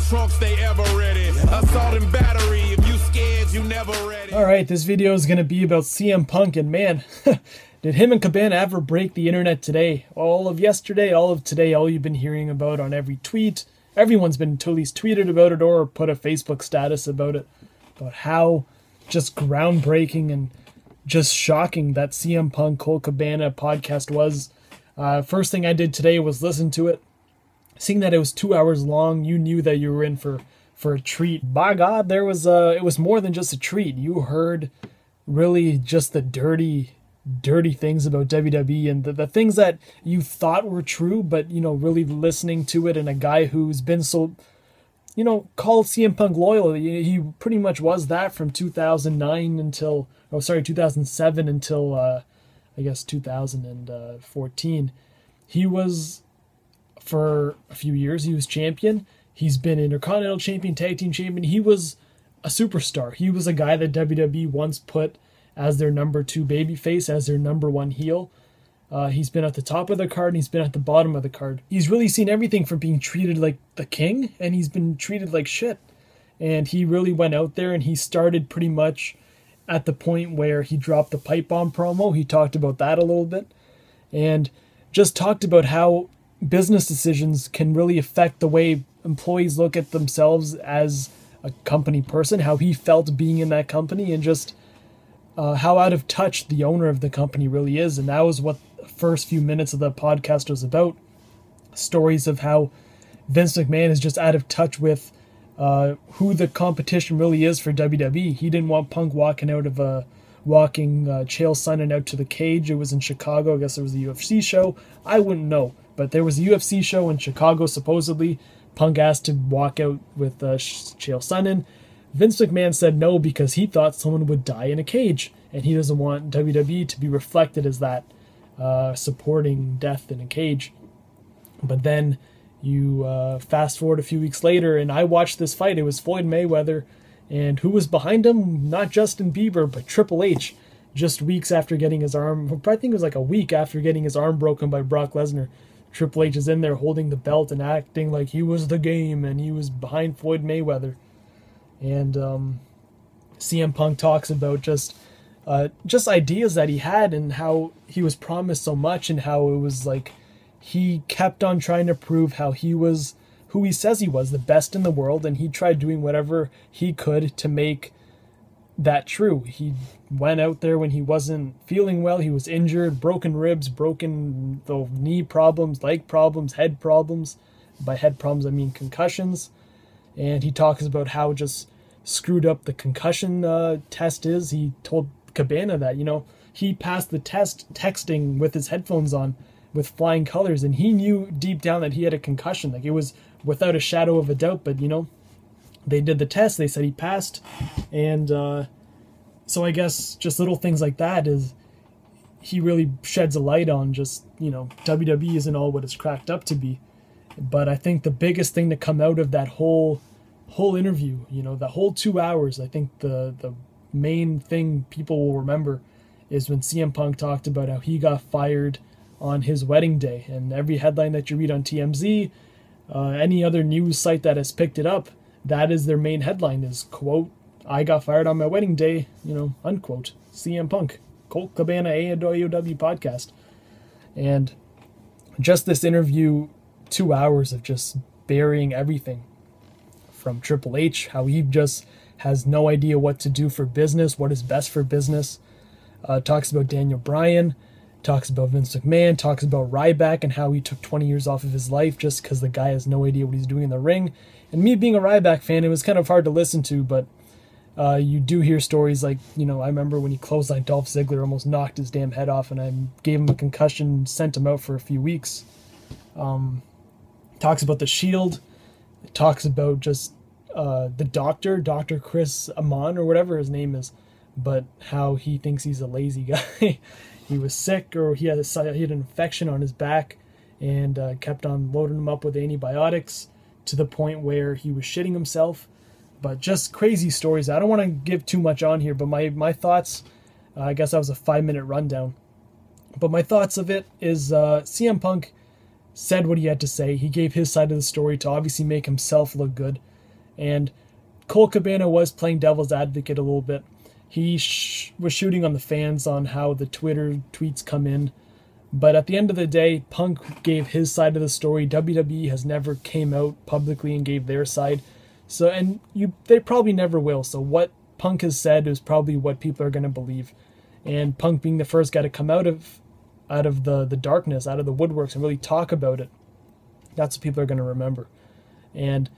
trunks, they ever ready. Assault and battery, if you scared, you never ready. Alright, this video is going to be about CM Punk, and man, did him and Cabana ever break the internet today? All of yesterday, all of today, all you've been hearing about on every tweet. Everyone's been at least tweeted about it or put a Facebook status about it. About how just groundbreaking and just shocking that CM Punk Colt Cabana podcast was. First thing I did today was listen to it. Seeing that it was 2 hours long, you knew that you were in for a treat. By God, it was more than just a treat. You heard really just the dirty things about WWE and the things that you thought were true, but, you know, really listening to it, and a guy who's been so, you know, called CM Punk loyal. He pretty much was that from 2007 until, I guess, 2014. He was, for a few years, he was champion. He's been Intercontinental Champion, Tag Team Champion. He was a superstar. He was a guy that WWE once put as their number 2 babyface, as their number 1 heel. He's been at the top of the card, and he's been at the bottom of the card. He's really seen everything from being treated like the king, and he's been treated like shit. And he really went out there, and he started pretty much at the point where he dropped the pipe bomb promo. He talked about that a little bit, and just talked about how business decisions can really affect the way employees look at themselves as a company person, how he felt being in that company, and just how out of touch the owner of the company really is. And that was what the first few minutes of the podcast was about. Stories of how Vince McMahon is just out of touch with who the competition really is for WWE. He didn't want Punk walking out of Chael Sonnen out to the cage. It was in Chicago. I guess there was a UFC show. I wouldn't know. But there was a UFC show in Chicago, supposedly. Punk asked to walk out with Chael Sonnen. Vince McMahon said no because he thought someone would die in a cage. And he doesn't want WWE to be reflected as that, supporting death in a cage. But then you fast forward a few weeks later, and I watched this fight. It was Floyd Mayweather. And who was behind him? Not Justin Bieber, but Triple H. Just weeks after getting his arm, I think it was like a week after getting his arm broken by Brock Lesnar. Triple H is in there holding the belt and acting like he was the game, and he was behind Floyd Mayweather. And CM Punk talks about just ideas that he had, and how he was promised so much, and how it was like he kept on trying to prove how he was who he says he was, the best in the world, and he tried doing whatever he could to make that true. He went out there when he wasn't feeling well. He was injured, broken ribs, broken the knee problems, leg problems, head problems. By head problems, I mean concussions. And he talks about how just screwed up the concussion test is. He told Cabana that, you know, he passed the test texting with his headphones on with flying colors, and he knew deep down that he had a concussion. Like, it was without a shadow of a doubt, but, you know, they did the test, they said he passed, and so I guess just little things like that is, he really sheds a light on just, you know, WWE isn't all what it's cracked up to be. But I think the biggest thing to come out of that whole interview, you know, the whole 2 hours, I think the main thing people will remember is when CM Punk talked about how he got fired on his wedding day. And every headline that you read on TMZ, any other news site that has picked it up, that is their main headline is, quote, "I got fired on my wedding day," you know, unquote. CM Punk, Colt Cabana AEW podcast. And just this interview, 2 hours of just burying everything from Triple H, how he just has no idea what to do for business, what is best for business. Talks about Daniel Bryan, talks about Vince McMahon, talks about Ryback and how he took 20 years off of his life just because the guy has no idea what he's doing in the ring. And me being a Ryback fan, it was kind of hard to listen to, but you do hear stories like, you know, I remember when he clotheslined Dolph Ziggler, almost knocked his damn head off, and I gave him a concussion, sent him out for a few weeks. Talks about the Shield, talks about just the doctor, Dr. Chris Amon, or whatever his name is, but how he thinks he's a lazy guy. He was sick, or he had an infection on his back, and kept on loading him up with antibiotics to the point where he was shitting himself. But just crazy stories. I don't want to give too much on here, but my thoughts, I guess that was a 5-minute rundown. But my thoughts of it is CM Punk said what he had to say. He gave his side of the story to obviously make himself look good. And Colt Cabana was playing devil's advocate a little bit. He was shooting on the fans on how the Twitter tweets come in. But at the end of the day, Punk gave his side of the story. WWE has never came out publicly and gave their side. So, and they probably never will. So what Punk has said is probably what people are going to believe. And Punk being the first guy to come out of the darkness, out of the woodworks, and really talk about it, that's what people are going to remember. And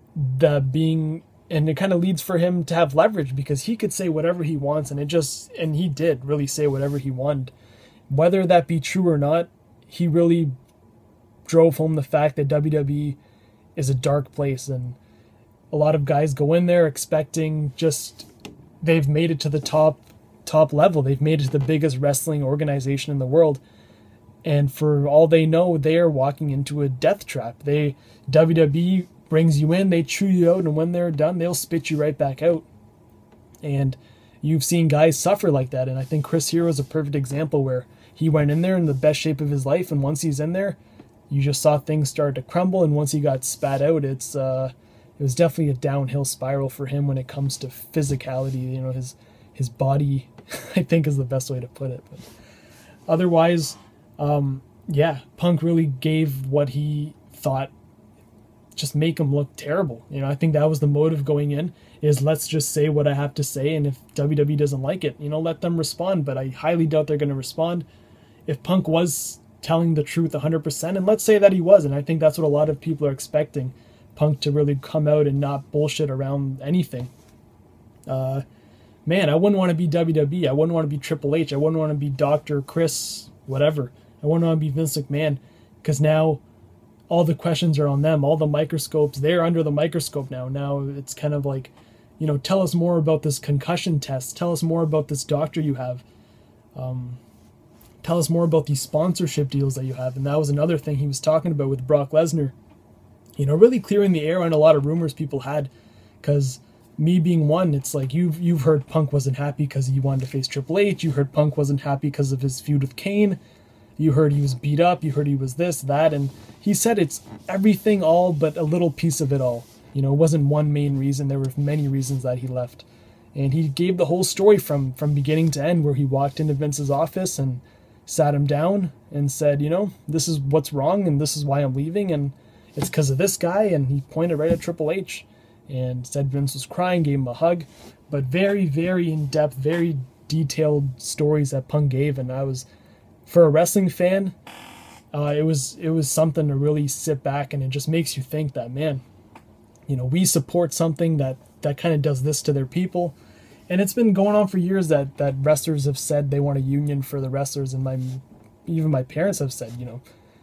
it kind of leads for him to have leverage, because he could say whatever he wants, and he did really say whatever he wanted. Whether that be true or not, he really drove home the fact that WWE is a dark place, and a lot of guys go in there expecting they've made it to the top level. They've made it to the biggest wrestling organization in the world. And for all they know, they are walking into a death trap. WWE brings you in, they chew you out, and when they're done, they'll spit you right back out. And you've seen guys suffer like that. And I think Chris Hero is a perfect example, where he went in there in the best shape of his life, and once he's in there, you just saw things start to crumble. And once he got spat out, it was definitely a downhill spiral for him when it comes to physicality. You know, his body, I think, is the best way to put it. But otherwise, Punk really gave what he thought just make him look terrible. You know, I think that was the motive going in, is let's just say what I have to say, and if WWE doesn't like it, let them respond. But I highly doubt they're going to respond. If Punk was telling the truth 100%, and let's say that he was, and I think that's what a lot of people are expecting, Punk to really come out and not bullshit around anything. Man, I wouldn't want to be WWE. I wouldn't want to be Triple H. I wouldn't want to be Dr. Chris, whatever. I wouldn't want to be Vince McMahon, because now all the questions are on them. All the microscopes, they're under the microscope now. Now it's kind of like, tell us more about this concussion test. Tell us more about this doctor you have. Tell us more about these sponsorship deals that you have. And that was another thing he was talking about with Brock Lesnar. Really clearing the air on a lot of rumors people had. Because me being one, it's like you've heard Punk wasn't happy because he wanted to face Triple H. You heard Punk wasn't happy because of his feud with Kane. You heard he was beat up. You heard he was this, that. And he said it's everything all but a little piece of it all. It wasn't one main reason. There were many reasons that he left. And he gave the whole story from beginning to end, where he walked into Vince's office and sat him down and said, this is what's wrong and this is why I'm leaving, and it's because of this guy. And he pointed right at Triple H and said Vince was crying, gave him a hug. But very, very in-depth, very detailed stories that Punk gave. And for a wrestling fan, it was something to really sit back, and it just makes you think that, man, we support something that kind of does this to their people. And it's been going on for years that wrestlers have said they want a union for the wrestlers, and even my parents have said,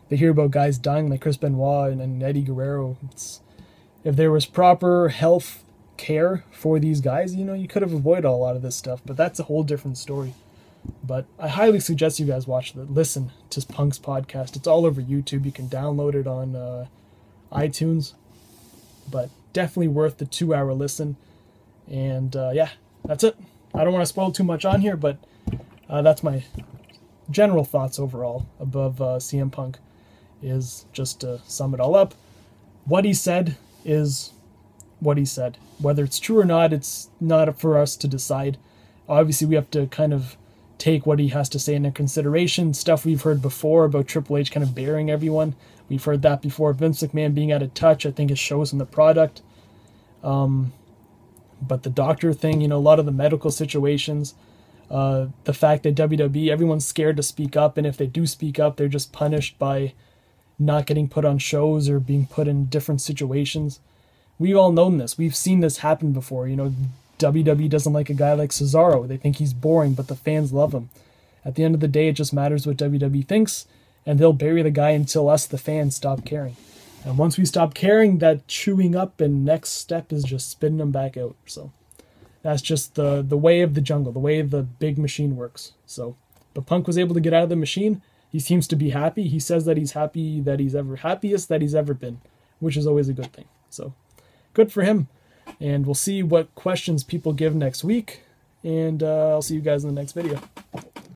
they hear about guys dying like Chris Benoit and Eddie Guerrero. If there was proper health care for these guys, you could have avoided a lot of this stuff. But that's a whole different story. But I highly suggest you guys listen to Punk's podcast. It's all over YouTube. You can download it on iTunes. But definitely worth the 2-hour listen. And that's it. I don't want to spoil too much on here, but that's my general thoughts overall above CM Punk, is just to sum it all up. What he said is what he said. Whether it's true or not, it's not for us to decide. Obviously, we have to kind of take what he has to say into consideration. Stuff we've heard before about Triple H kind of burying everyone. We've heard that before. Vince McMahon being out of touch, I think it shows in the product. But the doctor thing, a lot of the medical situations, the fact that WWE, everyone's scared to speak up, and if they do speak up, they're just punished by not getting put on shows or being put in different situations. We've all known this. We've seen this happen before. WWE doesn't like a guy like Cesaro. They think he's boring, but the fans love him. At the end of the day, it just matters what WWE thinks, and they'll bury the guy until us, the fans, stop caring. And once we stop caring, that chewing up and next step is just spitting them back out. So that's just the way of the jungle, the way the big machine works. So, but Punk was able to get out of the machine. He seems to be happy. He says that he's happy, that he's happiest that he's ever been, which is always a good thing. So good for him. And we'll see what questions people give next week. And I'll see you guys in the next video.